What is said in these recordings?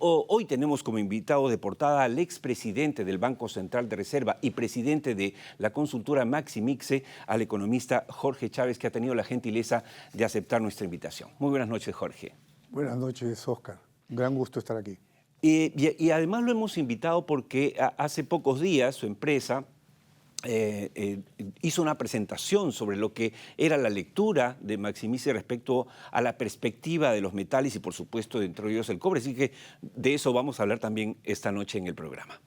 Hoy tenemos como invitado de portada al expresidente del Banco Central de Reserva y presidente de la consultora Maximixe, al economista Jorge Chávez, que ha tenido la gentileza de aceptar nuestra invitación. Muy buenas noches, Jorge. Buenas noches, Oscar. Un gran gusto estar aquí. Y además lo hemos invitado porque hace pocos días su empresa hizo una presentación sobre lo que era la lectura de Maximixe respecto a la perspectiva de los metales y, por supuesto, dentro de ellos el cobre. Así que de eso vamos a hablar también esta noche en el programa.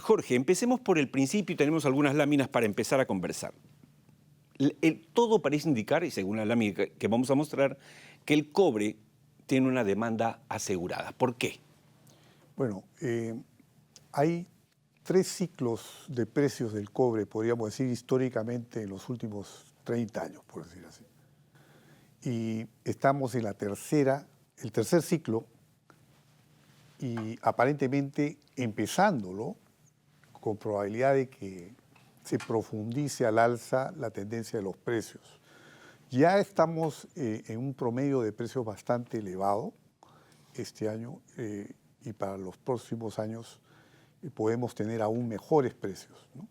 Jorge, empecemos por el principio y tenemos algunas láminas para empezar a conversar. Todo parece indicar, y según la lámina que vamos a mostrar, que el cobre tiene una demanda asegurada. ¿Por qué? Bueno, hay tres ciclos de precios del cobre, podríamos decir históricamente, en los últimos 30 años, por decir así. Y estamos en el tercer ciclo, y aparentemente empezándolo, con probabilidad de que se profundice al alza la tendencia de los precios. Ya estamos en un promedio de precios bastante elevado este año y para los próximos años podemos tener aún mejores precios, ¿no?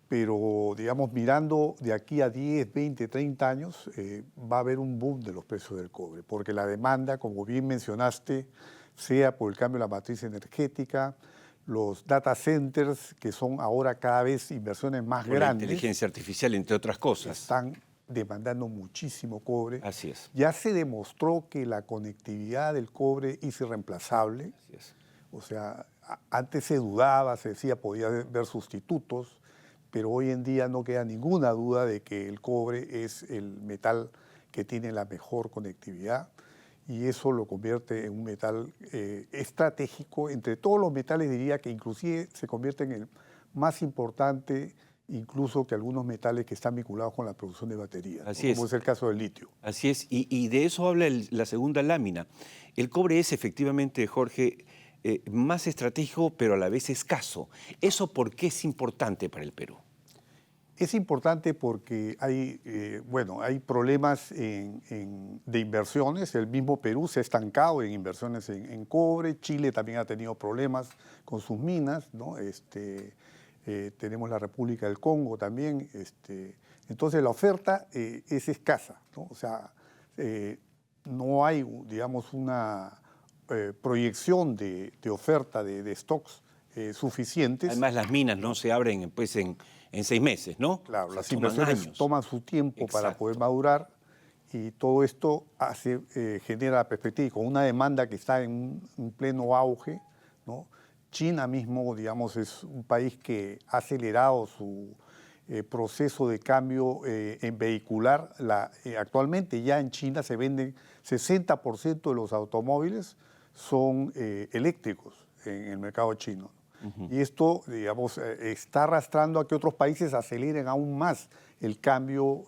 Pero, digamos, mirando de aquí a 10, 20, 30 años, va a haber un boom de los precios del cobre, porque la demanda, como bien mencionaste, sea por el cambio de la matriz energética, los data centers, que son ahora cada vez inversiones más Por grandes. la inteligencia artificial, entre otras cosas. Están demandando muchísimo cobre. Así es. Ya se demostró que la conectividad del cobre es irreemplazable. Así es. O sea, antes se dudaba, se decía podía haber sustitutos, pero hoy en día no queda ninguna duda de que el cobre es el metal que tiene la mejor conectividad y eso lo convierte en un metal estratégico. Entre todos los metales diría que inclusive se convierte en el más importante incluso que algunos metales que están vinculados con la producción de baterías, Así como es el caso del litio. Así es, y de eso habla la segunda lámina. El cobre es efectivamente, Jorge, más estratégico, pero a la vez escaso. ¿Eso por qué es importante para el Perú? Es importante porque hay problemas de inversiones. El mismo Perú se ha estancado en inversiones en cobre. Chile también ha tenido problemas con sus minas, ¿no? Tenemos la República del Congo también. Entonces la oferta es escasa, ¿no? O sea, no hay, digamos, una proyección de oferta de stocks suficientes. Además, las minas no se abren pues, en 6 meses, ¿no? Claro, o sea, las inversiones toman su tiempo para poder madurar y todo esto genera la perspectiva. Y con una demanda que está en un pleno auge, ¿no? China mismo, digamos, es un país que ha acelerado su proceso de cambio en vehicular. Actualmente ya en China se venden 60% de los automóviles son eléctricos en el mercado chino. Y esto, digamos, está arrastrando a que otros países aceleren aún más el cambio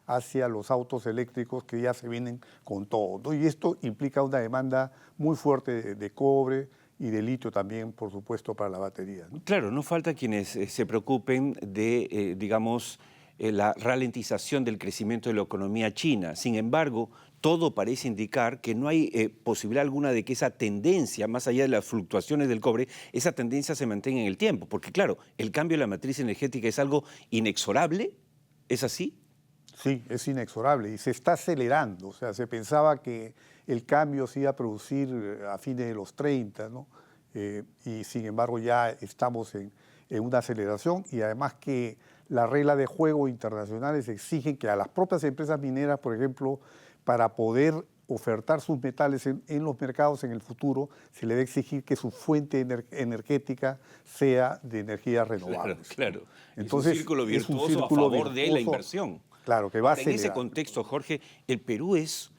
hacia los autos eléctricos que ya se vienen con todo, ¿no? Y esto implica una demanda muy fuerte de cobre y de litio también, por supuesto, para la batería, ¿no? Claro, no falta quienes se preocupen de, digamos, la ralentización del crecimiento de la economía china. Sin embargo, todo parece indicar que no hay posibilidad alguna de que esa tendencia, más allá de las fluctuaciones del cobre, esa tendencia se mantenga en el tiempo. Porque claro, el cambio de la matriz energética es algo inexorable, ¿es así? Sí, es inexorable y se está acelerando. O sea, se pensaba que el cambio se iba a producir a fines de los 30, ¿no? Y sin embargo ya estamos en una aceleración y además que las reglas de juego internacionales exigen que a las propias empresas mineras, por ejemplo, para poder ofertar sus metales en los mercados en el futuro, se le debe exigir que su fuente energética sea de energías renovables. Claro. Entonces, es un círculo virtuoso a favor de la inversión. Claro, que va a acelerar. En ese contexto, Jorge, el Perú es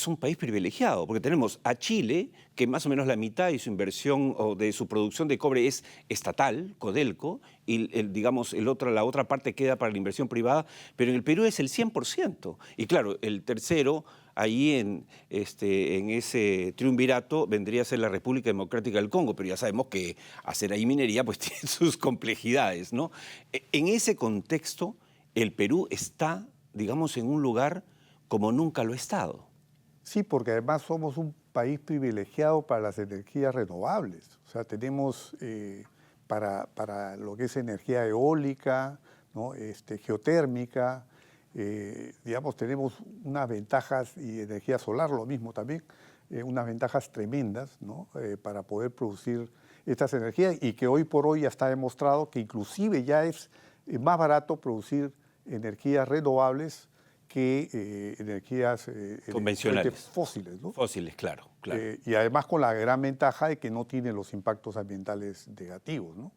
un país privilegiado, porque tenemos a Chile, que más o menos la mitad de su inversión o de su producción de cobre es estatal, Codelco, y digamos, la otra parte queda para la inversión privada, pero en el Perú es el 100%. Y claro, el tercero, ahí en ese triunvirato, vendría a ser la República Democrática del Congo, pero ya sabemos que hacer ahí minería pues tiene sus complejidades, ¿no? En ese contexto, el Perú está, digamos, en un lugar como nunca lo ha estado. Sí, porque además somos país privilegiado para las energías renovables. O sea, tenemos para lo que es energía eólica, ¿no? Geotérmica, digamos, tenemos unas ventajas, y energía solar lo mismo también, unas ventajas tremendas, ¿no? Para poder producir estas energías, y que hoy por hoy ya está demostrado que inclusive ya es más barato producir energías renovables que energías convencionales, fósiles, ¿no? Fósiles, claro, claro. Y además con la gran ventaja de que no tiene los impactos ambientales negativos, ¿no?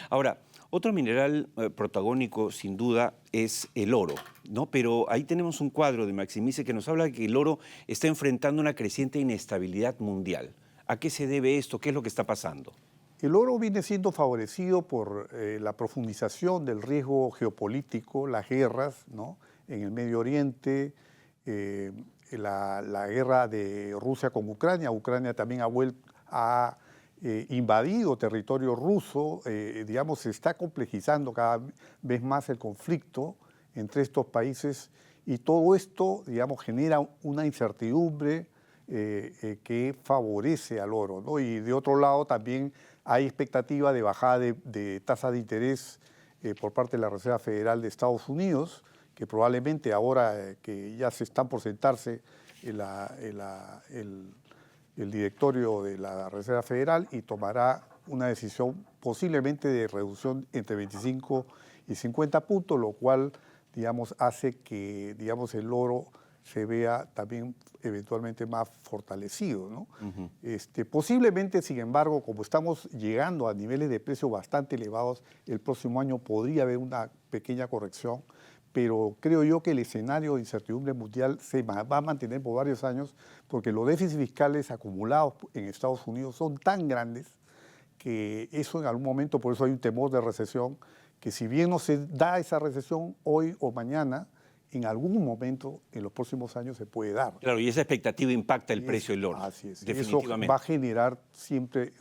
Ahora, otro mineral protagónico, sin duda, es el oro, ¿no? Pero ahí tenemos un cuadro de Maximize que nos habla de que el oro está enfrentando una creciente inestabilidad mundial. ¿A qué se debe esto? ¿Qué es lo que está pasando? El oro viene siendo favorecido por la profundización del riesgo geopolítico, las guerras, ¿no? En el Medio Oriente, la guerra de Rusia con Ucrania. Ucrania también ha invadido territorio ruso, digamos, se está complejizando cada vez más el conflicto entre estos países, y todo esto, digamos, genera una incertidumbre que favorece al oro, ¿no? Y de otro lado también hay expectativa de bajada de tasa de interés por parte de la Reserva Federal de Estados Unidos, que probablemente ahora que ya se están por sentarse el directorio de la Reserva Federal, y tomará una decisión posiblemente de reducción entre 25 y 50 puntos, lo cual, digamos, hace que, digamos, el oro se vea también eventualmente más fortalecido, ¿no? Posiblemente, sin embargo, como estamos llegando a niveles de precio bastante elevados, el próximo año podría haber una pequeña corrección, pero creo yo que el escenario de incertidumbre mundial se va a mantener por varios años, porque los déficits fiscales acumulados en Estados Unidos son tan grandes que eso en algún momento, por eso hay un temor de recesión, que si bien no se da esa recesión hoy o mañana, en algún momento en los próximos años se puede dar. Claro, y esa expectativa impacta el precio del oro. Así es. Definitivamente. Eso va a generar siempre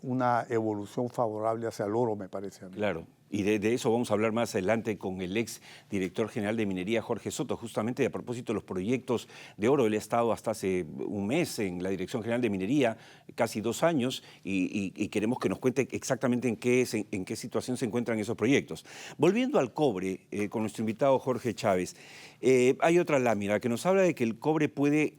una evolución favorable hacia el oro, me parece a mí. Claro, y de eso vamos a hablar más adelante con el ex director general de Minería, Jorge Soto, justamente a propósito de los proyectos de oro. Él ha estado hasta hace un mes en la Dirección General de Minería, casi 2 años, y queremos que nos cuente exactamente en qué situación se encuentran esos proyectos. Volviendo al cobre, con nuestro invitado Jorge Chávez, hay otra lámina que nos habla de que el cobre puede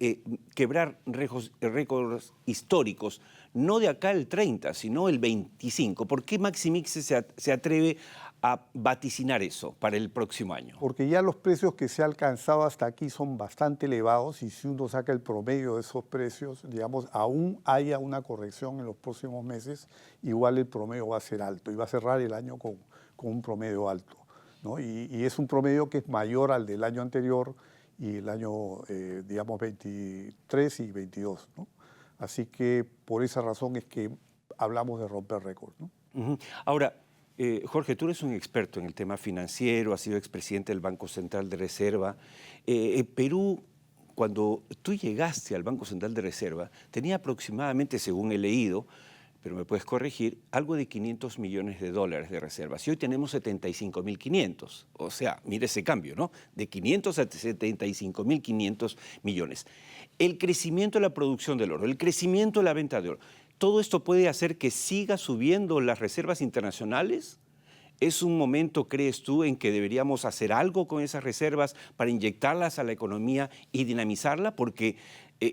quebrar récords históricos, no de acá el 30, sino el 25. ¿Por qué Maximize se atreve a vaticinar eso para el próximo año? Porque ya los precios que se han alcanzado hasta aquí son bastante elevados, y si uno saca el promedio de esos precios, digamos, aún haya una corrección en los próximos meses, igual el promedio va a ser alto y va a cerrar el año con un promedio alto, ¿no? Y es un promedio que es mayor al del año anterior y el año, digamos, 23 y 22, ¿no? Así que por esa razón es que hablamos de romper récords, ¿no? Ahora, Jorge, tú eres un experto en el tema financiero, has sido expresidente del Banco Central de Reserva. Perú, cuando tú llegaste al Banco Central de Reserva, tenía aproximadamente, según he leído, pero me puedes corregir, algo de $500 millones de reservas. Y hoy tenemos 75.500. O sea, mire ese cambio, ¿no? De 500 a 75.500 millones. El crecimiento de la producción del oro, el crecimiento de la venta de oro, ¿todo esto puede hacer que siga subiendo las reservas internacionales? ¿Es un momento, crees tú, en que deberíamos hacer algo con esas reservas para inyectarlas a la economía y dinamizarla? Porque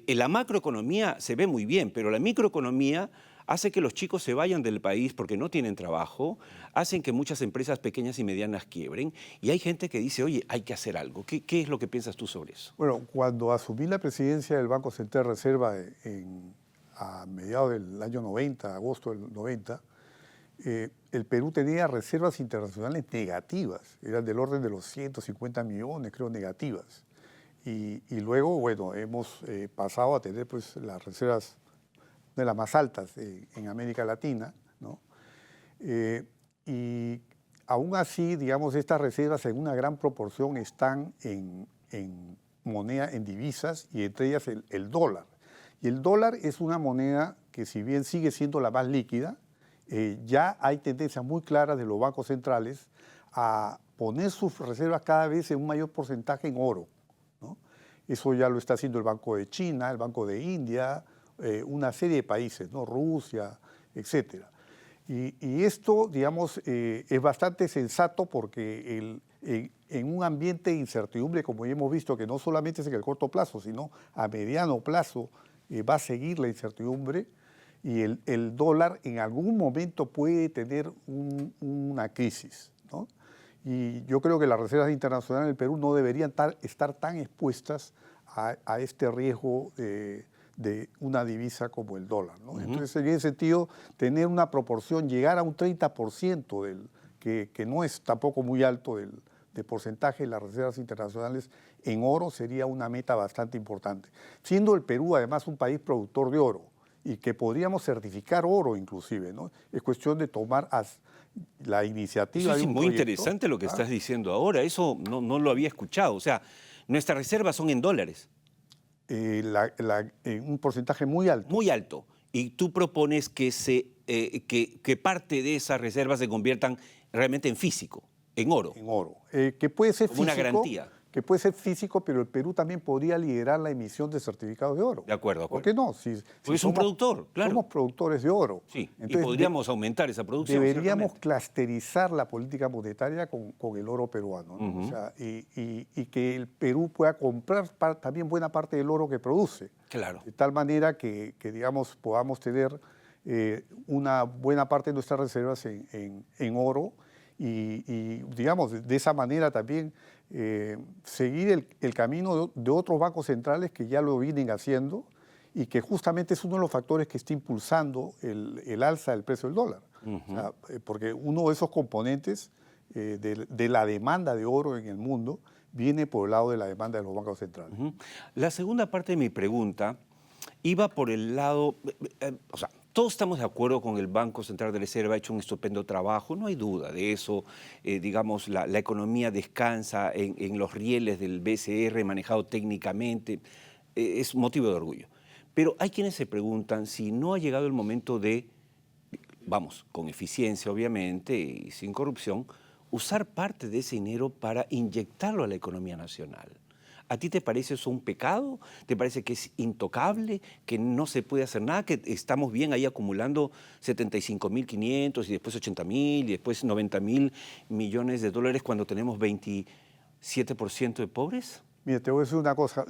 la macroeconomía se ve muy bien, pero la microeconomía hace que los chicos se vayan del país porque no tienen trabajo, hacen que muchas empresas pequeñas y medianas quiebren, y hay gente que dice, oye, hay que hacer algo. ¿Qué es lo que piensas tú sobre eso? Bueno, cuando asumí la presidencia del Banco Central de Reserva a mediados del año 90, agosto del 90, el Perú tenía reservas internacionales negativas, eran del orden de los 150 millones, creo, negativas. Y luego, bueno, hemos pasado a tener pues las reservas de las más altas en América Latina, ¿no? Y aún así, digamos, estas reservas en una gran proporción están en moneda, en divisas, y entre ellas el dólar. Y el dólar es una moneda que, si bien sigue siendo la más líquida, ya hay tendencias muy claras de los bancos centrales a poner sus reservas cada vez en un mayor porcentaje en oro, ¿no? Eso ya lo está haciendo el Banco de China, el Banco de India, una serie de países, ¿no? Rusia, etcétera. Y esto, digamos, es bastante sensato porque en un ambiente de incertidumbre, como ya hemos visto, que no solamente es en el corto plazo, sino a mediano plazo va a seguir la incertidumbre y el dólar en algún momento puede tener una crisis, ¿no? Y yo creo que las reservas internacionales del Perú no deberían estar tan expuestas a este riesgo de una divisa como el dólar, ¿no? Entonces, en ese sentido, tener una proporción, llegar a un 30% que no es tampoco muy alto de porcentaje de las reservas internacionales en oro sería una meta bastante importante. Siendo el Perú además un país productor de oro y que podríamos certificar oro inclusive, ¿no? Es cuestión de tomar la iniciativa Eso de es un muy proyecto. interesante lo que estás diciendo ahora. Eso no lo había escuchado. O sea, nuestras reservas son en dólares. Un porcentaje muy alto. Muy alto. Y tú propones que parte de esas reservas se conviertan realmente en físico, en oro. En oro. Que puede ser Como una físico. garantía. Que puede ser físico, pero el Perú también podría liderar la emisión de certificados de oro. De acuerdo, de acuerdo. ¿Por qué no? Porque es un productor, claro. Somos productores de oro. Sí, Entonces, y podríamos aumentar esa producción. Deberíamos ciertamente. clusterizar la política monetaria con el oro peruano, ¿no? O sea, y que el Perú pueda comprar también buena parte del oro que produce. Claro. De tal manera que digamos, podamos tener una buena parte de nuestras reservas en oro y, digamos, de esa manera también seguir el camino de otros bancos centrales que ya lo vienen haciendo y que justamente es uno de los factores que está impulsando el alza del precio del dólar. O sea, porque uno de esos componentes de la demanda de oro en el mundo viene por el lado de la demanda de los bancos centrales. La segunda parte de mi pregunta iba por el lado, o sea, todos estamos de acuerdo con el Banco Central de Reserva, ha hecho un estupendo trabajo, no hay duda de eso. Digamos, la economía descansa en los rieles del BCR manejado técnicamente, es motivo de orgullo. Pero hay quienes se preguntan si no ha llegado el momento de, vamos, con eficiencia obviamente y sin corrupción, usar parte de ese dinero para inyectarlo a la economía nacional. ¿A ti te parece eso un pecado? ¿Te parece que es intocable, que no se puede hacer nada, que estamos bien ahí acumulando 75.500 y después 80.000 y después 90.000 millones de dólares cuando tenemos 27% de pobres? Mira, te voy a decir una cosa.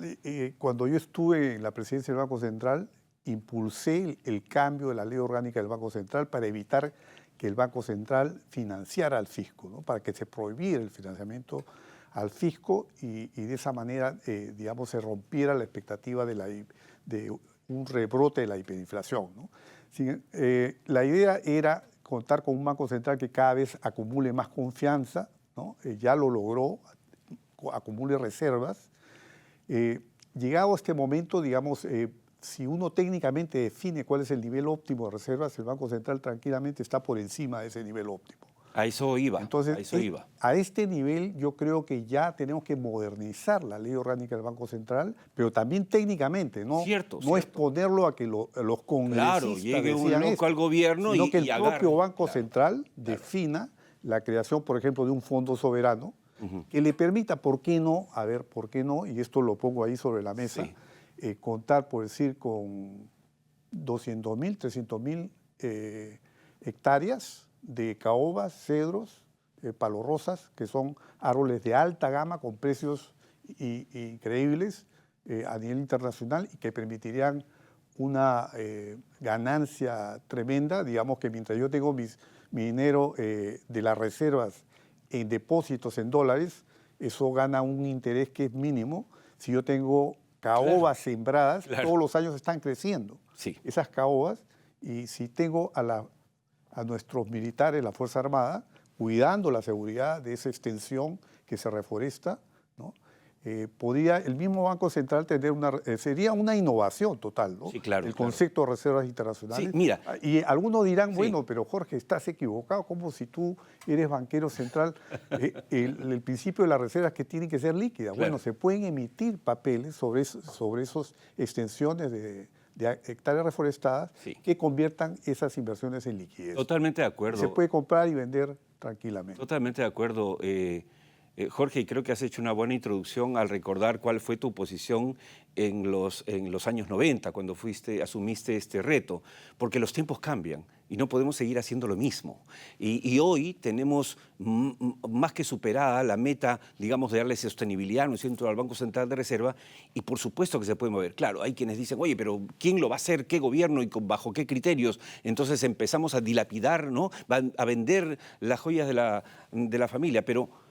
Cuando yo estuve en la presidencia del Banco Central, impulsé el cambio de la ley orgánica del Banco Central para evitar que el Banco Central financiara al fisco, ¿no? Para que se prohibiera el financiamiento al fisco y de esa manera, digamos, se rompiera la expectativa de un rebrote de la hiperinflación, ¿no? La idea era contar con un Banco Central que cada vez acumule más confianza, ¿no? Ya lo logró, acumule reservas. Llegado a este momento, digamos, si uno técnicamente define cuál es el nivel óptimo de reservas, el Banco Central tranquilamente está por encima de ese nivel óptimo. A eso iba. Entonces, a eso iba. A este nivel yo creo que ya tenemos que modernizar la ley orgánica del Banco Central, pero también técnicamente, ¿no? Cierto, no es cierto. ponerlo a que los congresistas Claro, llegue un decidan loco esto, al gobierno sino y que el agarre. propio Banco Claro. Central defina la creación, por ejemplo, de un fondo soberano que le permita, ¿por qué no? A ver, ¿por qué no? Y esto lo pongo ahí sobre la mesa, contar, por decir, con 200.000, 300.000 hectáreas de caobas, cedros, palos rosas, que son árboles de alta gama con precios increíbles a nivel internacional y que permitirían una ganancia tremenda. Digamos que mientras yo tengo mi dinero de las reservas en depósitos en dólares, eso gana un interés que es mínimo. Si yo tengo caobas sembradas, todos los años están creciendo esas caobas, y si tengo a nuestros militares, la Fuerza Armada, cuidando la seguridad de esa extensión que se reforesta, ¿no? Podría el mismo Banco Central tener sería una innovación total, ¿no? Sí, claro. El concepto de reservas internacionales. Sí, mira. Y algunos dirán, bueno, pero Jorge, estás equivocado, como si tú eres banquero central. El principio de las reservas es que tienen que ser líquidas. Claro. Bueno, se pueden emitir papeles sobre esas extensiones de hectáreas reforestadas que conviertan esas inversiones en liquidez. Totalmente de acuerdo. Se puede comprar y vender tranquilamente. Totalmente de acuerdo. Jorge, y creo que has hecho una buena introducción al recordar cuál fue tu posición en los años 90, cuando asumiste este reto, porque los tiempos cambian y no podemos seguir haciendo lo mismo. Y hoy tenemos más que superada la meta, digamos, de darle sostenibilidad, ¿no es cierto?, al Banco Central de Reserva, y por supuesto que se puede mover. Claro, hay quienes dicen, oye, pero ¿quién lo va a hacer? ¿Qué gobierno y bajo qué criterios? Entonces empezamos a dilapidar, ¿no?, a vender las joyas de la familia, pero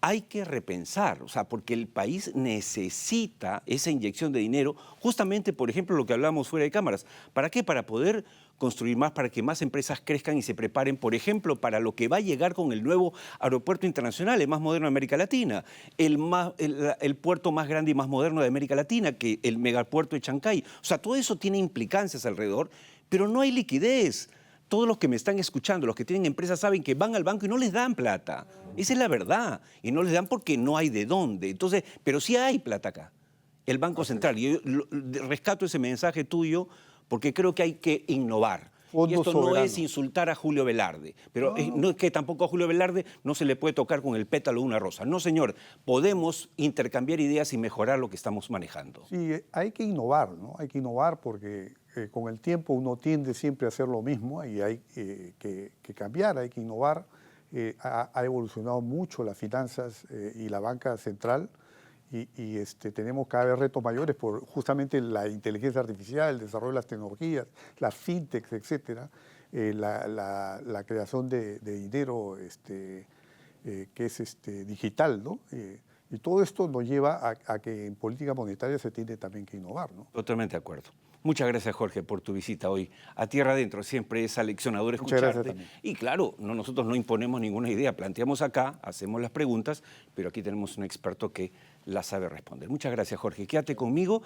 hay que repensar, o sea, porque el país necesita esa inyección de dinero, justamente, por ejemplo, lo que hablamos fuera de cámaras. ¿Para qué? Para poder construir más, para que más empresas crezcan y se preparen, por ejemplo, para lo que va a llegar con el nuevo aeropuerto internacional, el más moderno de América Latina, el puerto más grande y más moderno de América Latina, que el megapuerto de Chancay. O sea, todo eso tiene implicancias alrededor, pero no hay liquidez. Todos los que me están escuchando, los que tienen empresas, saben que van al banco y no les dan plata. Esa es la verdad. Y no les dan porque no hay de dónde. Entonces, pero sí hay plata acá. El Banco Central. Y yo rescato ese mensaje tuyo porque creo que hay que innovar. Y esto no es insultar a Julio Velarde, pero no es que tampoco a Julio Velarde no se le puede tocar con el pétalo de una rosa. No, señor, podemos intercambiar ideas y mejorar lo que estamos manejando. Sí, hay que innovar, ¿no? Hay que innovar porque con el tiempo uno tiende siempre a hacer lo mismo y hay que cambiar, hay que innovar. Ha evolucionado mucho las finanzas y la banca central y tenemos cada vez retos mayores por justamente la inteligencia artificial, el desarrollo de las tecnologías, las fintechs, etcétera, la creación de dinero que es digital, ¿no? Y todo esto nos lleva a que en política monetaria se tiene también que innovar, ¿no? Totalmente de acuerdo. Muchas gracias, Jorge, por tu visita hoy a Tierra Adentro. Siempre es aleccionador escucharte. Y claro, nosotros no imponemos ninguna idea. Planteamos acá, hacemos las preguntas, pero aquí tenemos un experto que las sabe responder. Muchas gracias, Jorge. Quédate conmigo.